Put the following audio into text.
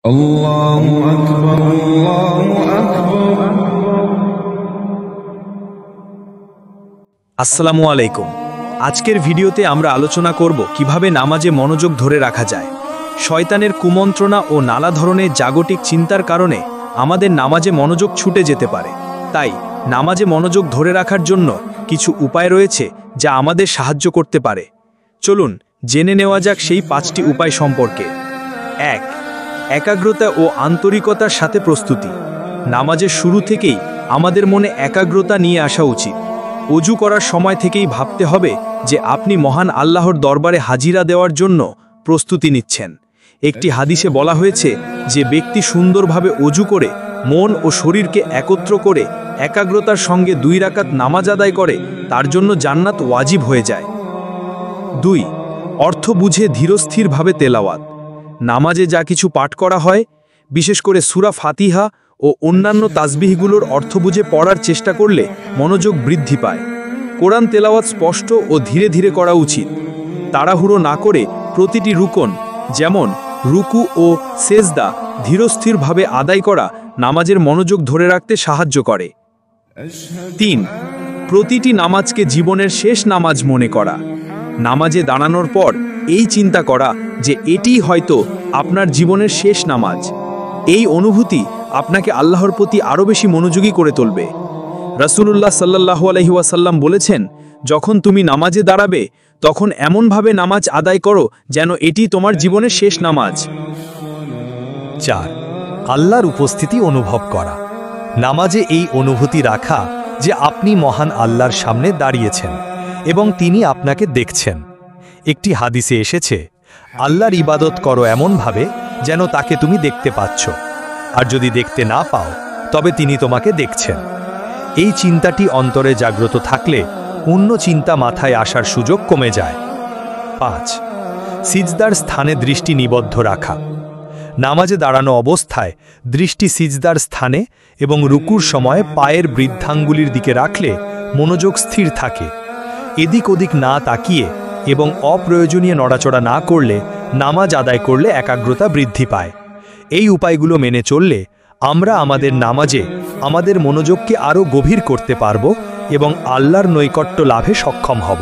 আল্লাহু আকবার, আল্লাহু আকবার। আসসালামু আলাইকুম। আজকের ভিডিওতে আমরা আলোচনা করব কিভাবে নামাজে মনোযোগ ধরে রাখা যায়। শয়তানের কুমন্ত্রণা ও নানা ধরনের জাগতিক চিন্তার কারণে আমাদের নামাজে মনোযোগ ছুটে যেতে পারে। তাই নামাজে মনোযোগ ধরে রাখার জন্য কিছু উপায় রয়েছে যা আমাদের সাহায্য করতে পারে। চলুন জেনে নেওয়া যাক সেই 5টি উপায় সম্পর্কে। 1. একাগ্রতা ও আন্তরিকতার সাথে প্রস্তুতি। নামাজের শুরু থেকেই আমাদের মনে একাগ্রতা নিয়ে আসা উচিত। অজু করার সময় থেকেই ভাবতে হবে যে আপনি মহান আল্লাহর দরবারে হাজিরা দেওয়ার জন্য প্রস্তুতি নিচ্ছেন। একটি হাদিসে বলা হয়েছে যে ব্যক্তি সুন্দরভাবে অজু করে মন ও শরীরকে একত্র করে একাগ্রতার সঙ্গে 2 রাকাত নামাজ আদায় করে তার জন্য জান্নাত ওয়াজিব হয়ে যায়। 2. অর্থ বুঝে ধীরস্থিরভাবে তেলাওয়াত। নামাজে যা কিছু পাঠ করা হয়, বিশেষ করে সূরা ফাতিহা ও অন্যান্য তাসবিহগুলোর অর্থ বুঝে পড়ার চেষ্টা করলে মনোযোগ বৃদ্ধি পায়। কোরআন তেলাওয়াত স্পষ্ট ও ধীরে ধীরে করা উচিত। তাড়াহুড়ো না করে প্রতিটি রুকন, যেমন রুকু ও সেজদা, ধীরস্থিরভাবে আদায় করা নামাজের মনোযোগ ধরে রাখতে সাহায্য করে। 3. প্রতিটি নামাজকে জীবনের শেষ নামাজ মনে করা। নামাজে দাঁড়ানোর পর এই চিন্তা করা যে এটিই হয়তো আপনার জীবনের শেষ নামাজ। এই অনুভূতি আপনাকে আল্লাহর প্রতি আরও বেশি মনোযোগী করে তুলবে। রাসূলুল্লাহ সাল্লাল্লাহু আলাইহি ওয়াসাল্লাম বলেছেন, যখন তুমি নামাজে দাঁড়াবে তখন এমনভাবে নামাজ আদায় করো যেন এটি তোমার জীবনের শেষ নামাজ। 4. আল্লাহর উপস্থিতি অনুভব করা। নামাজে এই অনুভূতি রাখা যে আপনি মহান আল্লাহর সামনে দাঁড়িয়েছেন এবং তিনি আপনাকে দেখছেন। একটি হাদিসে এসেছে, আল্লাহর ইবাদত করো এমনভাবে যেন তাকে তুমি দেখতে পাচ্ছ, আর যদি দেখতে না পাও তবে তিনি তোমাকে দেখছেন। এই চিন্তাটি অন্তরে জাগ্রত থাকলে অন্য চিন্তা মাথায় আসার সুযোগ কমে যায়। 5. সিজদার স্থানে দৃষ্টি নিবদ্ধ রাখা। নামাজে দাঁড়ানো অবস্থায় দৃষ্টি সিজদার স্থানে এবং রুকুর সময় পায়ের বৃদ্ধাঙ্গুলির দিকে রাখলে মনোযোগ স্থির থাকে। এদিক ওদিক না তাকিয়ে এবং অপ্রয়োজনীয় নড়াচড়া না করলে নামাজ আদায় করলে একাগ্রতা বৃদ্ধি পায়। এই উপায়গুলো মেনে চললে আমরা আমাদের নামাজে আমাদের মনোযোগকে আরও গভীর করতে পারব এবং আল্লাহর নৈকট্য লাভে সক্ষম হব।